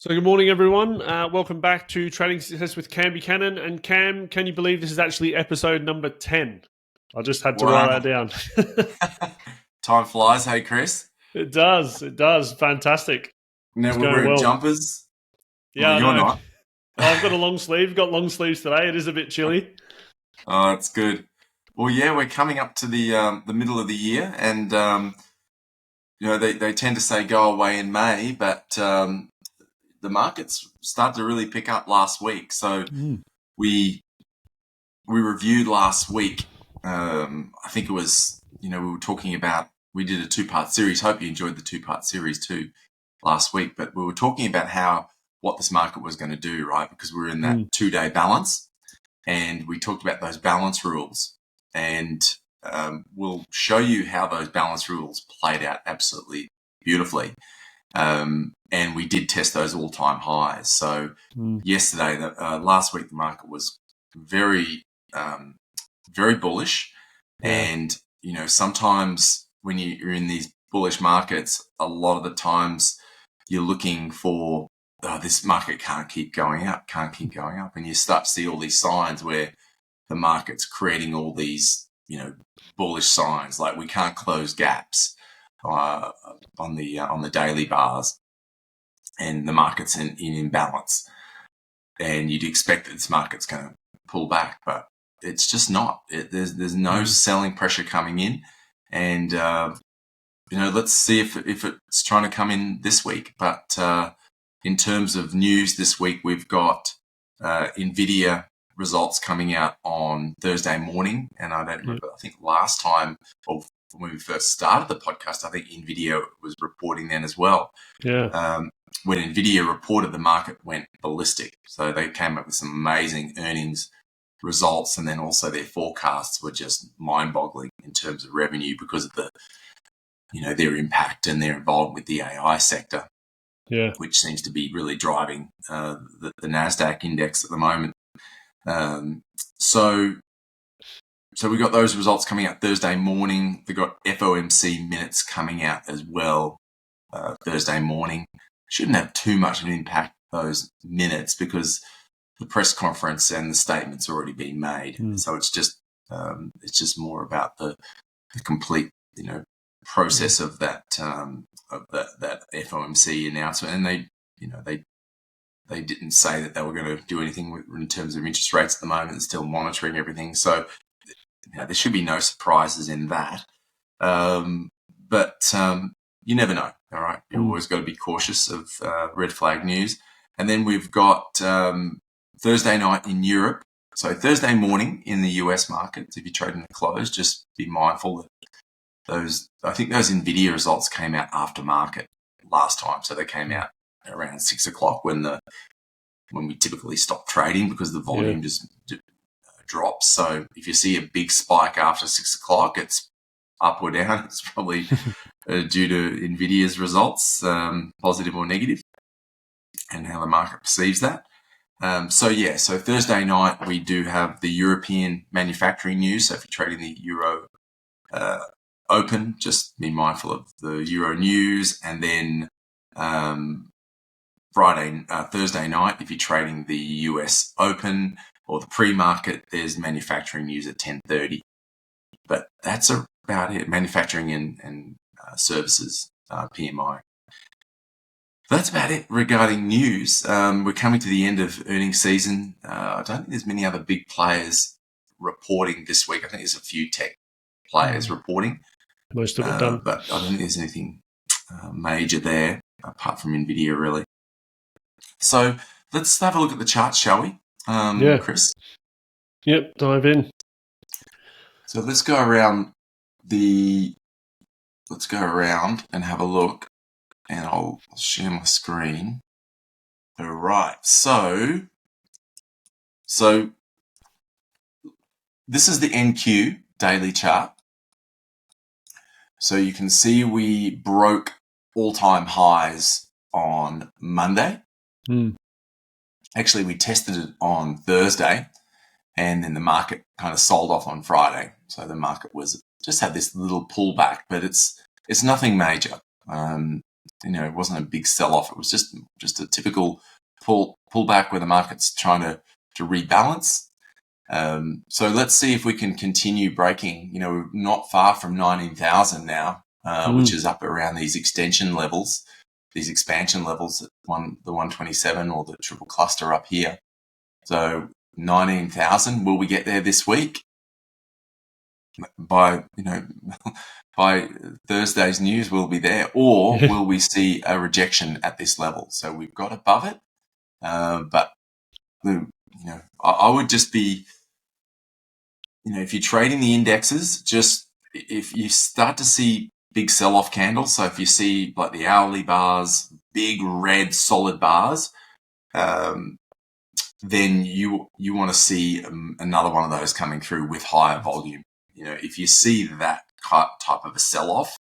So good morning, everyone. Welcome back to Trading Success with Cam Buchanan. And Cam, can you believe this is actually episode number 10? I just had to write that down. Time flies, hey Chris. It does. It does. Fantastic. Now It's we're going wearing well. jumpers. Yeah, Well, I you're know. not. I've got a long sleeve. Got long sleeves today. It is a bit chilly. Oh, that's good. Well, yeah, we're coming up to the middle of the year, and they tend to say go away in May, but the markets started to really pick up last week. So we reviewed last week. I think it was we were talking about, we did a 2-part series. Hope you enjoyed the 2-part series too last week. But we were talking about what this market was going to do, right? Because we're in that 2-day balance, and we talked about those balance rules, and we'll show you how those balance rules played out absolutely beautifully. And we did test those all-time highs. So yesterday, last week, the market was very, very bullish. Yeah. And, sometimes when you're in these bullish markets, a lot of the times you're looking for, this market can't keep going up. And you start to see all these signs where the market's creating all these, bullish signs, like we can't close gaps on the daily bars, and the market's in imbalance. And you'd expect that this market's going to pull back, but it's just not. There's no selling pressure coming in, and let's see if it's trying to come in this week. But in terms of news this week, we've got Nvidia results coming out on Thursday morning, and I don't remember. I think last time, or when we first started the podcast, I think Nvidia was reporting then as well. Yeah. When Nvidia reported, the market went ballistic. So they came up with some amazing earnings results, and then also their forecasts were just mind-boggling in terms of revenue because of the, their impact and their involvement with the AI sector, which seems to be really driving the NASDAQ index at the moment. So we got those results coming out Thursday morning. We got FOMC minutes coming out as well Thursday morning. Shouldn't have too much of an impact, those minutes, because the press conference and the statement's already been made. So it's just more about the complete process of that that FOMC announcement. And they didn't say that they were going to do anything in terms of interest rates at the moment. They're still monitoring everything. So there should be no surprises in that. But you never know, all right? You've always got to be cautious of red flag news. And then we've got Thursday night in Europe. So Thursday morning in the US markets, if you're trading the close, just be mindful that I think those Nvidia results came out after market last time. So they came out around 6 o'clock when we typically stop trading, because the volume just drops. So if you see a big spike after 6 o'clock, it's up or down. It's probably due to Nvidia's results, positive or negative, and how the market perceives that. So Thursday night we do have the European manufacturing news. So if you're trading the Euro Open, just be mindful of the Euro news. And then Thursday night, if you're trading the US Open or the pre-market, there's manufacturing news at 10:30. But that's about it. Manufacturing and services, PMI. That's about it regarding news. We're coming to the end of earnings season. I don't think there's many other big players reporting this week. I think there's a few tech players reporting. Most of it done. But I don't think there's anything major there, apart from Nvidia, really. So let's have a look at the charts, shall we, Chris? Yep, dive in. So let's go around and have a look, and I'll share my screen. All right. So this is the NQ daily chart. So you can see we broke all-time highs on Monday. Actually, we tested it on Thursday, and then the market kind of sold off on Friday. So the market just had this little pullback, but it's nothing major. it wasn't a big sell-off. It was just a typical pullback where the market's trying to rebalance. So let's see if we can continue breaking. We're not far from 19,000 now, which is up around these expansion levels, the 127 or the triple cluster up here. So 19,000, will we get there this week? By Thursday's news, we'll be there, or will we see a rejection at this level? So we've got above it, but I would just be, if you're trading the indexes, just if you start to see big sell-off candles, so if you see like the hourly bars, big red solid bars, then you want to see another one of those coming through with higher volume. If you see that type of a sell-off,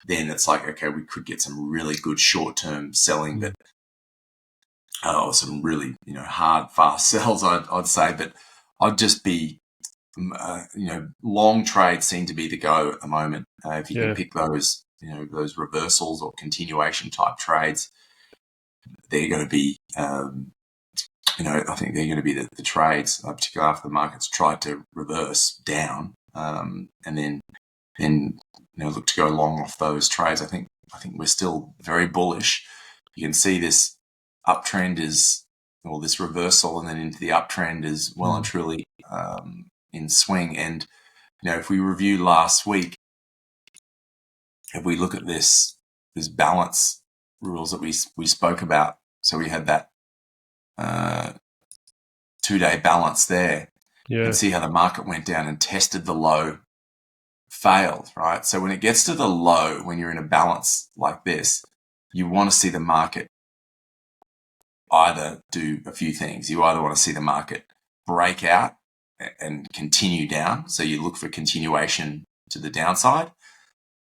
then it's like, okay, we could get some really good short-term selling, but some really, hard, fast sells, I'd say. But I'd just be, long trades seem to be the go at the moment. If you can pick those, those reversals or continuation type trades, they're going to be, I think they're going to be the trades, particularly after the market's tried to reverse down, and then look to go long off those trades. I think we're still very bullish. You can see this uptrend this reversal and then into the uptrend is well and truly in swing. And if we review last week, if we look at this balance rules that we spoke about, so we had that 2-day balance there. And see how the market went down and tested the low, failed, right? So when it gets to the low, when you're in a balance like this, you want to see the market either do a few things. You either want to see the market break out and continue down, so you look for continuation to the downside,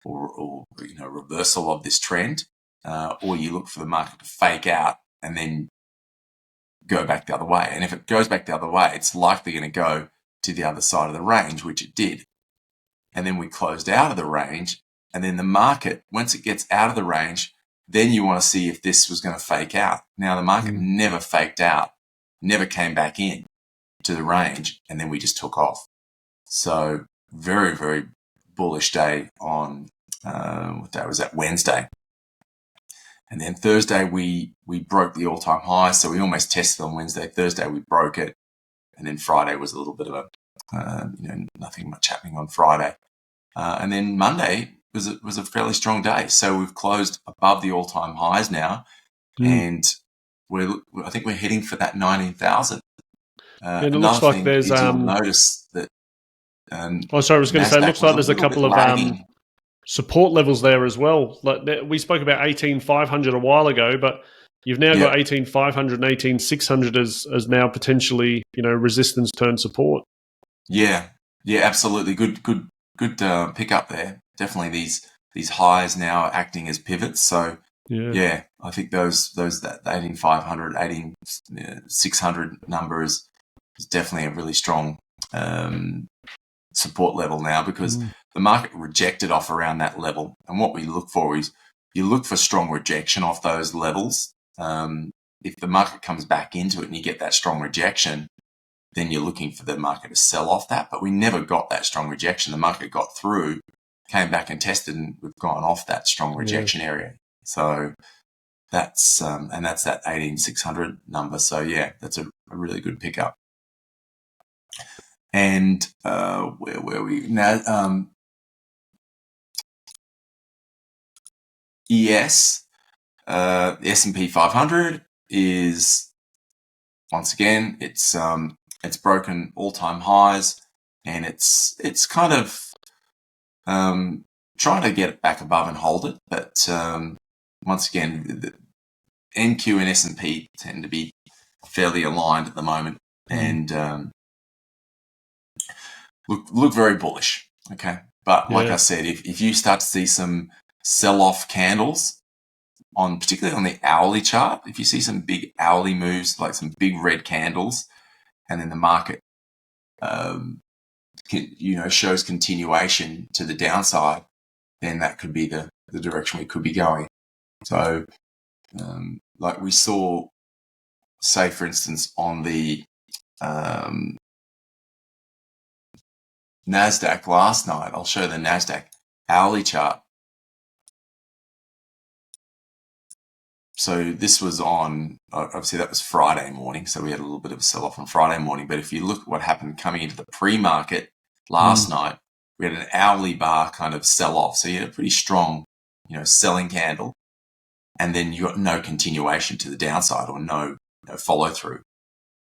or reversal of this trend, or you look for the market to fake out and then go back the other way. And if it goes back the other way, it's likely going to go to the other side of the range, which it did. And then we closed out of the range, and then the market, once it gets out of the range, then you want to see if this was going to fake out. Now, the market never faked out, never came back in to the range, and then we just took off. So very, very bullish day on, what day was that? Wednesday. And then Thursday, we broke the all-time high. So we almost tested on Wednesday. Thursday, we broke it. And then Friday was a little bit of a, nothing much happening on Friday. And then Monday was a fairly strong day. So we've closed above the all-time highs now. And I think we're heading for that 19,000. And it looks like there's you'll notice that. I was going to say, it looks like there's a couple of support levels there as well. Like we spoke about 18,500 a while ago, but you've now got 18,500 and 18,600 as now potentially resistance turn support. Yeah, absolutely. Good pick up there. Definitely these highs now are acting as pivots. So I think that 18,500, 18,600 number is definitely a really strong support level now, because the market rejected off around that level. And what we look for is you look for strong rejection off those levels. If the market comes back into it and you get that strong rejection, then you're looking for the market to sell off that. But we never got that strong rejection. The market got through, came back and tested, and we've gone off that strong rejection area. So that's that 18,600 number. So that's a really good pickup. And where were we now? ES, the S&P 500 is, once again, it's broken all-time highs, and it's kind of trying to get it back above and hold it. But once again, the NQ and S&P tend to be fairly aligned at the moment, and look very bullish. Okay, but like I said, if you start to see some sell-off candles particularly on the hourly chart, if you see some big hourly moves, like some big red candles, and then the market shows continuation to the downside, then that could be the direction we could be going. So, like we saw, say, for instance, on the NASDAQ last night, I'll show the NASDAQ hourly chart. So this was on, obviously that was Friday morning, so we had a little bit of a sell-off on Friday morning. But if you look at what happened coming into the pre-market last night, we had an hourly bar kind of sell-off. So you had a pretty strong, selling candle, and then you got no continuation to the downside or no follow-through.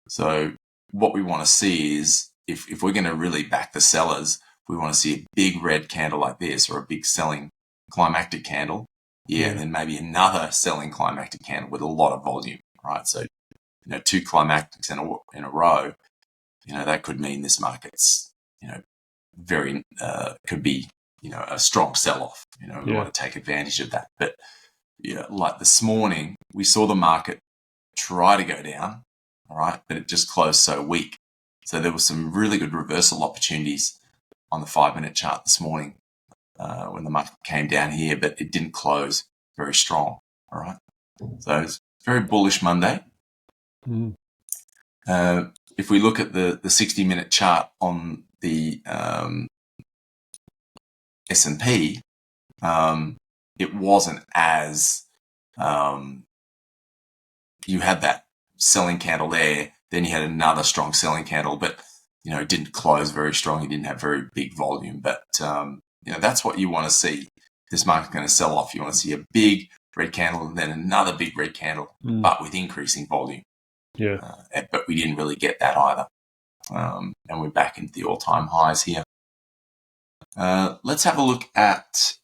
So what we want to see is, if we're going to really back the sellers, we want to see a big red candle like this, or a big selling climactic candle. And then maybe another selling climactic candle with a lot of volume, right? So, two climactics in a row, that could mean this market's, very, could be, a strong sell-off. We want to take advantage of that. But, like this morning, we saw the market try to go down, all right, but it just closed so weak. So there were some really good reversal opportunities on the 5-minute chart this morning. When the market came down here, but it didn't close very strong. All right. So it's very bullish Monday. If we look at the 60-minute chart on the S&P, it wasn't as, you had that selling candle there, then you had another strong selling candle, but, it didn't close very strong. It didn't have very big volume, but, that's what you want to see. This market's going to sell off. You want to see a big red candle and then another big red candle, but with increasing volume. But we didn't really get that either. And we're back into the all-time highs here. Let's have a look at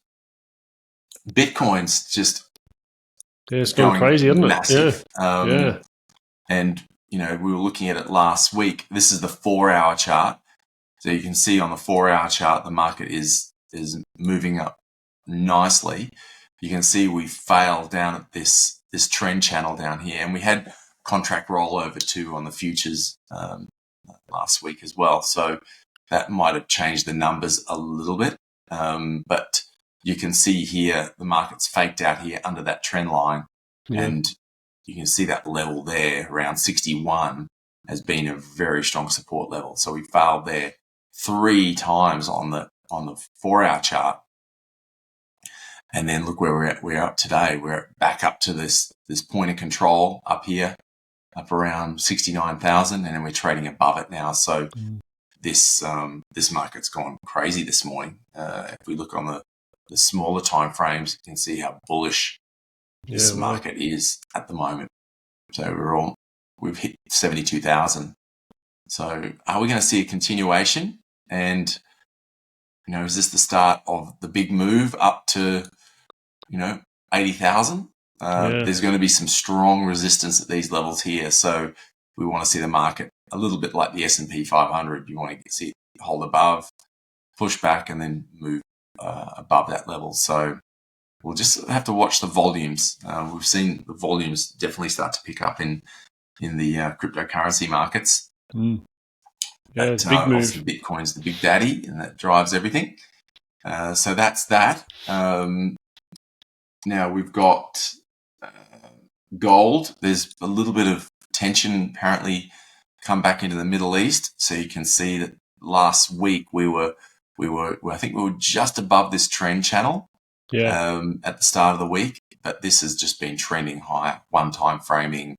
Bitcoin's just it's going crazy, isn't it? Massive. And, we were looking at it last week. This is the 4-hour chart. So you can see on the 4-hour chart, the market is moving up nicely. You can see we failed down at this trend channel down here, and we had contract rollover too on the futures last week as well. So that might have changed the numbers a little bit, but you can see here the market's faked out here under that trend line, and you can see that level there around 61 has been a very strong support level. So we failed there 3 times on the 4-hour chart. And then look where we're at. We're up today. We're back up to this point of control up here, up around 69,000, and then we're trading above it now. So this market's gone crazy this morning. If we look on the smaller time frames, you can see how bullish this market is at the moment. So we've hit 72,000. So are we going to see a continuation? And is this the start of the big move up to 80,000? There's going to be some strong resistance at these levels here. So we want to see the market a little bit like the S&P 500. You want to see it hold above, push back, and then move above that level. So we'll just have to watch the volumes. We've seen the volumes definitely start to pick up in the cryptocurrency markets. It's a big move. Bitcoin's the big daddy, and that drives everything. So that's that. Now we've got gold. There's a little bit of tension apparently come back into the Middle East. So you can see that last week I think we were just above this trend channel at the start of the week, but this has just been trending higher, one time framing,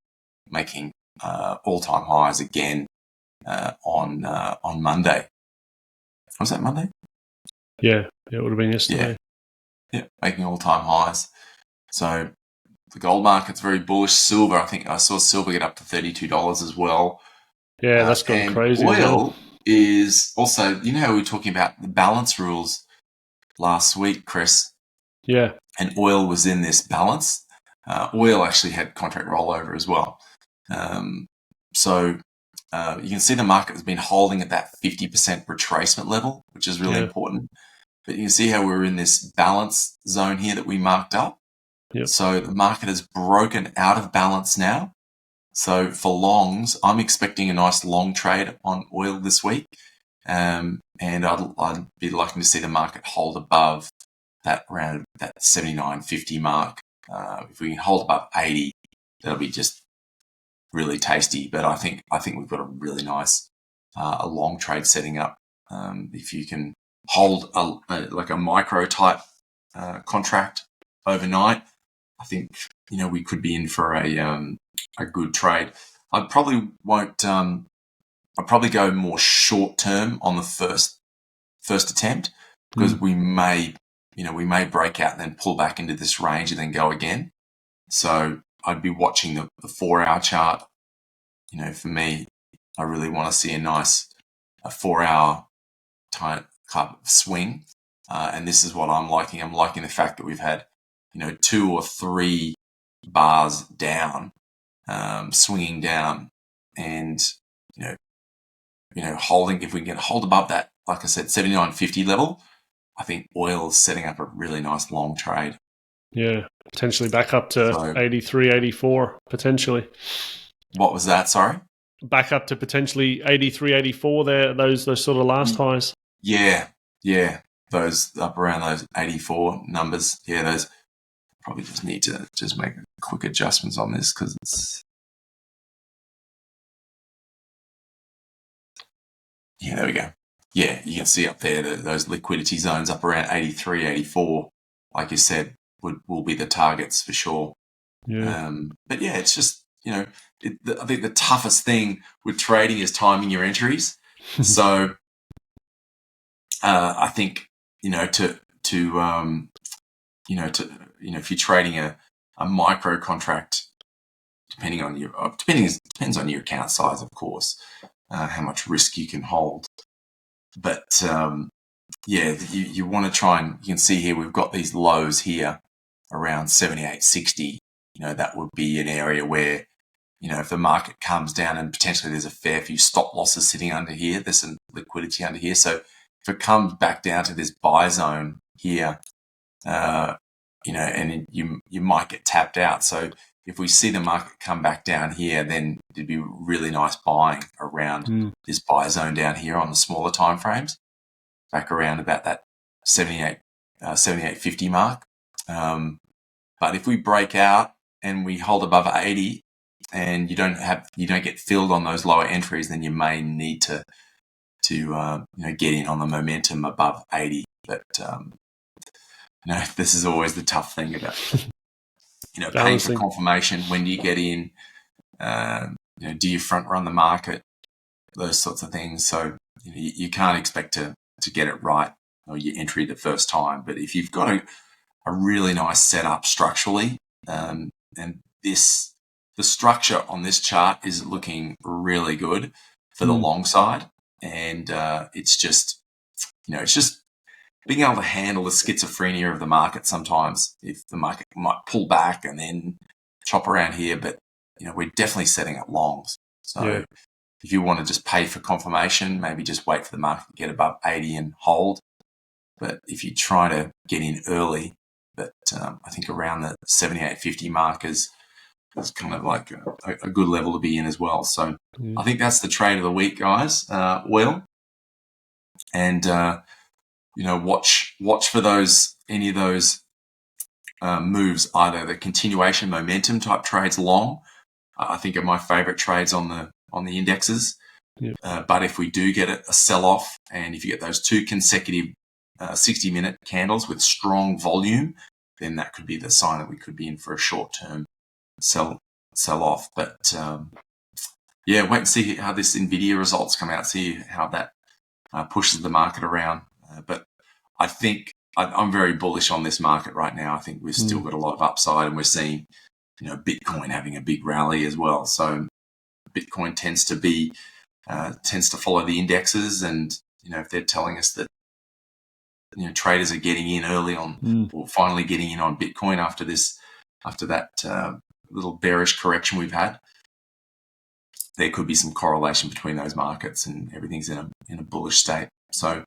making all-time highs again on Monday. Was that Monday? Yeah, it would have been yesterday. Yeah, making all-time highs. So the gold market's very bullish. Silver, I think I saw silver get up to $32 as well. Yeah, that's gone crazy. Oil is also, how we were talking about the balance rules last week, Chris? Yeah. And oil was in this balance. Oil actually had contract rollover as well. So you can see the market has been holding at that 50% retracement level, which is really important. But you can see how we're in this balance zone here that we marked up. Yep. So the market has broken out of balance now. So for longs, I'm expecting a nice long trade on oil this week. And I'd be liking to see the market hold above that around that 79.50 mark If we can hold above 80, that'll be just really tasty. But I think we've got a really nice a long trade setting up. If you can hold like a micro type contract overnight, I think we could be in for a good trade. I probably won't. I'd probably go more short term on the first attempt, because we may break out and then pull back into this range and then go again. So I'd be watching the 4-hour chart. For me, I really want to see a 4-hour type of swing. And this is what I'm liking. I'm liking the fact that we've had, 2 or 3 bars down, swinging down, and, holding. If we can hold above that, like I said, 79.50 level, I think oil is setting up a really nice long trade. Yeah, potentially back up to 83, 84, potentially. What was that? Sorry? Back up to potentially 83, 84 there, those sort of last highs. Yeah. Those up around those 84 numbers. Yeah, those probably just need to just make quick adjustments on this, because it's... Yeah, there we go. Yeah, you can see up there that those liquidity zones up around 83, 84, like you said, will be the targets for sure. Yeah. But yeah, it's just, I think the toughest thing with trading is timing your entries. So I think, if you're trading a micro contract, depends on your account size, of course, how much risk you can hold. But you want to try, and you can see here we've got these lows here around 78.60. That would be an area where, if the market comes down, and potentially there's a fair few stop losses sitting under here, there's some liquidity under here. So if it comes back down to this buy zone here, and you might get tapped out. So if we see the market come back down here, then it'd be really nice buying around this buy zone down here on the smaller time frames, back around about that 78.50 mark. But if we break out and we hold above 80, and you don't get filled on those lower entries, then you may need to get in on the momentum above 80. But this is always the tough thing about paying for confirmation. When do you get in? Do you front run the market? Those sorts of things. So you can't expect to get it right or your entry the first time. But if you've got a really nice setup structurally, and the structure on this chart is looking really good for the long side, and it's just being able to handle the schizophrenia of the market sometimes. If the market might pull back and then chop around here, but we're definitely setting up longs. So if you want to just pay for confirmation, maybe just wait for the market to get above 80 and hold. But if you try to get in early, but I think around the 78.50 mark is kind of like a good level to be in as well. So I think that's the trade of the week, guys. Oil, and watch for any of those moves, either the continuation momentum type trades long. I think are my favorite trades on the indexes. But if we do get a sell off, and if you get those 2 consecutive 60-minute candles with strong volume, then that could be the sign that we could be in for a short-term sell off. But wait and see how this Nvidia results come out, see how that pushes the market around. But I think I'm very bullish on this market right now. I think we've still got a lot of upside, and we're seeing Bitcoin having a big rally as well. So Bitcoin tends to follow the indexes, and if they're telling us that traders are getting in early on, or finally getting in on Bitcoin after that little bearish correction we've had, there could be some correlation between those markets, and everything's in a bullish state. So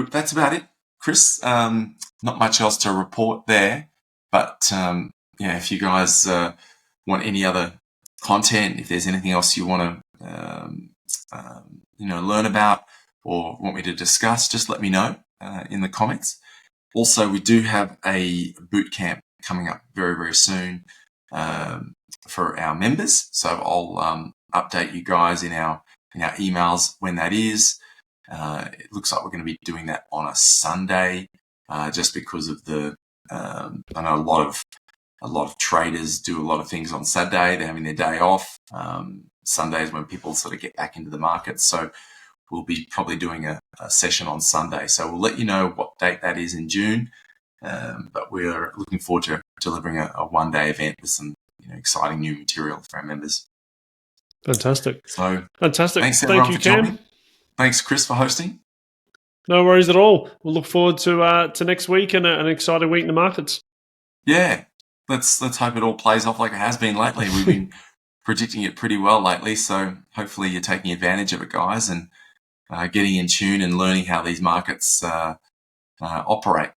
that's about it, Chris. Not much else to report there, but if you guys want any other content, if there's anything else you want to learn about or want me to discuss, just let me know in the comments. Also, we do have a bootcamp coming up very, very soon for our members. So I'll update you guys in our emails when that is. It looks like we're going to be doing that on a Sunday, just because of I know a lot of traders do a lot of things on Saturday. They're having their day off. Sunday is when people sort of get back into the market. So we'll be probably doing a session on Sunday. So we'll let you know what date that is in June. But we're looking forward to delivering a one-day event with some exciting new material for our members. Fantastic. So fantastic. Thanks everyone Thank you, for Cam. joining. Thanks, Chris, for hosting. No worries at all. We'll look forward to next week and an exciting week in the markets. Yeah, let's hope it all plays off like it has been lately. We've been predicting it pretty well lately, so hopefully you're taking advantage of it, guys, and getting in tune and learning how these markets operate.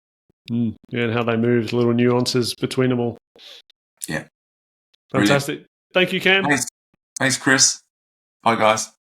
Yeah, and how they move, little nuances between them all. Yeah. Fantastic. Brilliant. Thank you, Cam. Thanks, Chris. Bye, guys.